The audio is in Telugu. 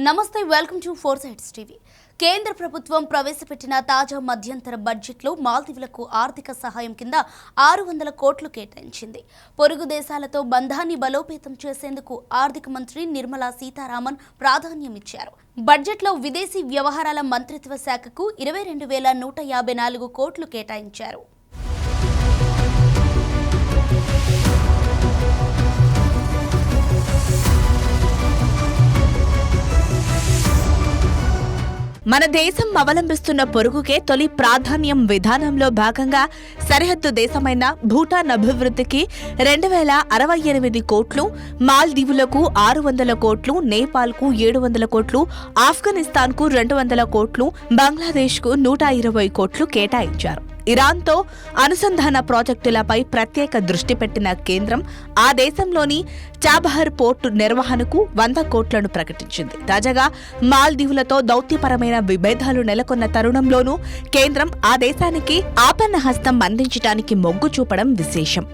నమస్తే, welcome to four sides TV. కేంద్ర ప్రభుత్వం ప్రవేశపెట్టిన తాజా మధ్యంతర బడ్జెట్లో మాల్దీవులకు ఆర్థిక సహాయం కింద 600 కోట్లు కేటాయించింది. పొరుగు దేశాలతో బంధాన్ని బలోపేతం చేసేందుకు ఆర్థిక మంత్రి నిర్మలా సీతారామన్ ప్రాధాన్యమిచ్చారు. బడ్జెట్లో విదేశీ వ్యవహారాల మంత్రిత్వ శాఖకు 22,154 కోట్లు కేటాయించారు. మన దేశం అవలంబిస్తున్న పొరుగుకే తొలి ప్రాధాన్యం విధానంలో భాగంగా సరిహద్దు దేశమైన భూటాన్ అభివృద్ధికి 2,068 కోట్లు, మాల్దీవులకు 600 కోట్లు, నేపాల్కు 700 కోట్లు, ఆఫ్ఘనిస్తాన్కు 200 కోట్లు, బంగ్లాదేశ్కు 120 కోట్లు కేటాయించారు. ఇరాన్తో అనుసంధాన ప్రాజెక్టులపై ప్రత్యేక దృష్టి పెట్టిన కేంద్రం ఆ దేశంలోని చాబహర్ పోర్టు నిర్వహణకు 100 కోట్లను ప్రకటించింది. తాజాగా మాల్దీవులతో దౌత్యపరమైన విభేదాలు నెలకొన్న తరుణంలోనూ కేంద్రం ఆ దేశానికి ఆపన్న హస్తం అందించడానికి మొగ్గు చూపడం విశేషం.